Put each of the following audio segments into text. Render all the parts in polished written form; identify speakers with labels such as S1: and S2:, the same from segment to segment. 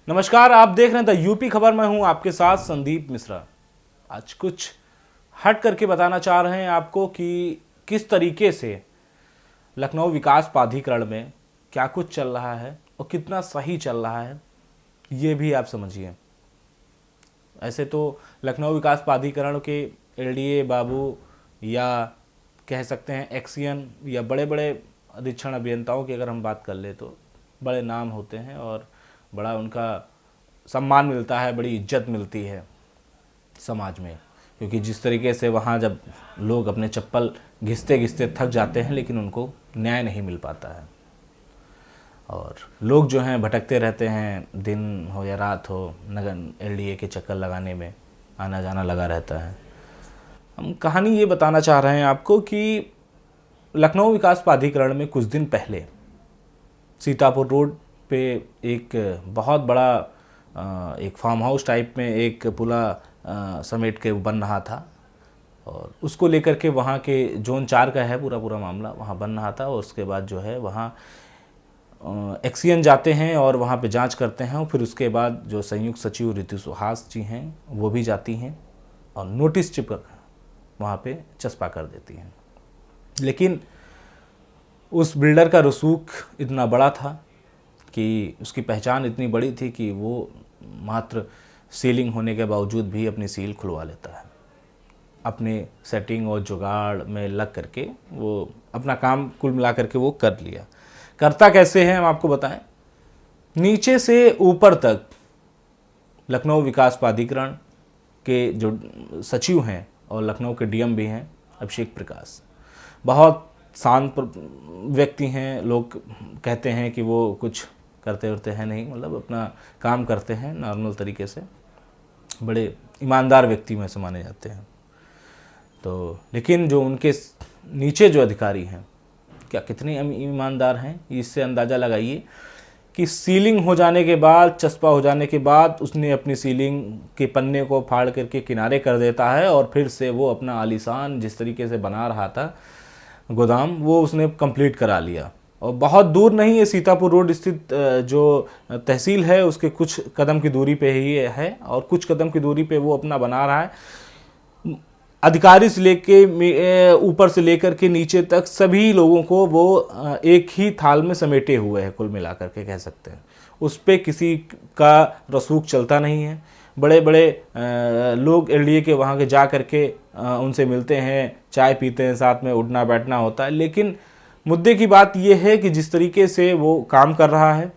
S1: नमस्कार, आप देख रहे हैं द यूपी खबर। मैं हूं आपके साथ संदीप मिश्रा। आज कुछ हट करके बताना चाह रहे हैं आपको कि किस तरीके से लखनऊ विकास प्राधिकरण में क्या कुछ चल रहा है और कितना सही चल रहा है, ये भी आप समझिए। ऐसे तो लखनऊ विकास प्राधिकरण के एलडीए बाबू या कह सकते हैं एक्सियन या बड़े बड़े अधीक्षण अभियंताओं की अगर हम बात कर ले तो बड़े नाम होते हैं और बड़ा उनका सम्मान मिलता है, बड़ी इज्जत मिलती है समाज में। क्योंकि जिस तरीके से वहाँ जब लोग अपने चप्पल घिसते घिसते थक जाते हैं लेकिन उनको न्याय नहीं मिल पाता है और लोग जो हैं भटकते रहते हैं, दिन हो या रात हो, नगर एलडीए के चक्कर लगाने में आना जाना लगा रहता है। हम कहानी ये बताना चाह रहे हैं आपको कि लखनऊ विकास प्राधिकरण में कुछ दिन पहले सीतापुर रोड पे एक बहुत बड़ा एक फार्म हाउस टाइप में एक पुला समेट के बन रहा था और उसको लेकर के वहाँ के जोन 4 का है पूरा मामला, वहाँ बन रहा था। और उसके बाद जो है वहाँ एक्सियन जाते हैं और वहाँ पे जांच करते हैं और फिर उसके बाद जो संयुक्त सचिव ऋतु सुहास जी हैं वो भी जाती हैं और नोटिस चिपक वहाँ पे चस्पा कर देती हैं। लेकिन उस बिल्डर का रसूख इतना बड़ा था कि उसकी पहचान इतनी बड़ी थी कि वो मात्र सीलिंग होने के बावजूद भी अपनी सील खुलवा लेता है। अपने सेटिंग और जुगाड़ में लग करके वो अपना काम कुल मिला करके वो कर लिया। करता कैसे है हम आपको बताएं। नीचे से ऊपर तक लखनऊ विकास प्राधिकरण के जो सचिव हैं और लखनऊ के डीएम भी हैं अभिषेक प्रकाश, बहुत शांत व्यक्ति हैं। लोग कहते हैं कि वो कुछ करते वरते हैं नहीं, मतलब अपना काम करते हैं नॉर्मल तरीके से, बड़े ईमानदार व्यक्ति में से माने जाते हैं। तो लेकिन जो उनके नीचे जो अधिकारी हैं क्या कितने ईमानदार हैं, इससे अंदाज़ा लगाइए कि सीलिंग हो जाने के बाद, चस्पा हो जाने के बाद उसने अपनी सीलिंग के पन्ने को फाड़ करके किनारे कर देता है और फिर से वो अपना आलीशान जिस तरीके से बना रहा था गोदाम, वो उसने कंप्लीट करा लिया। और बहुत दूर नहीं, ये सीतापुर रोड स्थित जो तहसील है उसके कुछ कदम की दूरी पे ही है और कुछ कदम की दूरी पे वो अपना बना रहा है। अधिकारी से लेके ऊपर से लेकर के नीचे तक सभी लोगों को वो एक ही थाल में समेटे हुए हैं, कुल मिलाकर के कह सकते हैं। उस पर किसी का रसूख चलता नहीं है। बड़े बड़े लोग एलडीए के वहाँ के जा करके उनसे मिलते हैं, चाय पीते हैं, साथ में उठना बैठना होता है। लेकिन मुद्दे की बात यह है कि जिस तरीके से वो काम कर रहा है,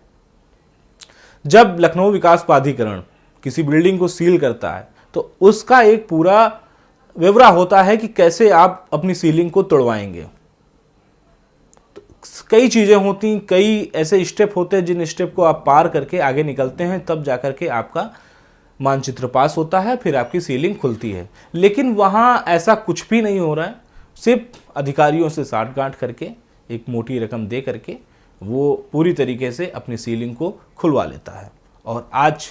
S1: जब लखनऊ विकास प्राधिकरण किसी बिल्डिंग को सील करता है तो उसका एक पूरा व्यवरा होता है कि कैसे आप अपनी सीलिंग को तोड़वाएंगे। तो कई चीज़ें होती, कई ऐसे स्टेप होते हैं जिन स्टेप को आप पार करके आगे निकलते हैं, तब जाकर के आपका मानचित्र पास होता है, फिर आपकी सीलिंग खुलती है। लेकिन वहाँ ऐसा कुछ भी नहीं हो रहा है। सिर्फ अधिकारियों से साठगांठ करके एक मोटी रकम दे करके वो पूरी तरीके से अपनी सीलिंग को खुलवा लेता है और आज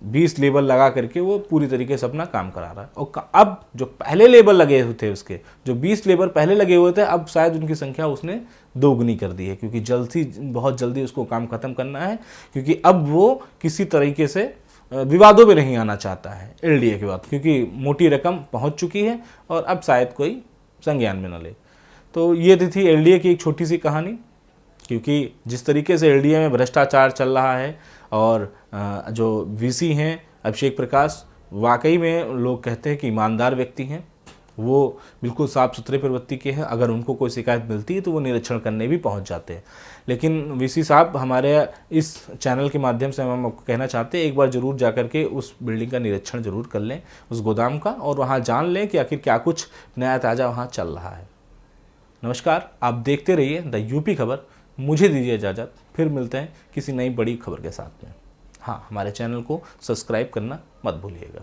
S1: 20 लेबर लगा करके वो पूरी तरीके से अपना काम करा रहा है। और अब जो पहले लेबर लगे हुए थे, उसके जो 20 लेबर पहले लगे हुए थे, अब शायद उनकी संख्या उसने दोगुनी कर दी है, क्योंकि बहुत जल्दी उसको काम खत्म करना है। क्योंकि अब वो किसी तरीके से विवादों में नहीं आना चाहता है एलडीए के बाद, क्योंकि मोटी रकम पहुंच चुकी है और अब शायद कोई संज्ञान में न ले। तो ये थी एलडीए की एक छोटी सी कहानी। क्योंकि जिस तरीके से एलडीए में भ्रष्टाचार चल रहा है और जो वीसी हैं अभिषेक प्रकाश, वाकई में लोग कहते हैं कि ईमानदार व्यक्ति हैं, वो बिल्कुल साफ़ सुथरे प्रवृत्ति के हैं। अगर उनको कोई शिकायत मिलती है तो वो निरीक्षण करने भी पहुंच जाते हैं। लेकिन वीसी साहब, हमारे इस चैनल के माध्यम से हम आपको कहना चाहते हैं, एक बार ज़रूर जाकर के उस बिल्डिंग का निरीक्षण ज़रूर कर लें, उस गोदाम का, और वहाँ जान लें कि आखिर क्या कुछ नया ताज़ा वहाँ चल रहा है। नमस्कार, आप देखते रहिए द यूपी खबर। मुझे दीजिए इजाज़त, फिर मिलते हैं किसी नई बड़ी खबर के साथ में। हाँ, हमारे चैनल को सब्सक्राइब करना मत भूलिएगा।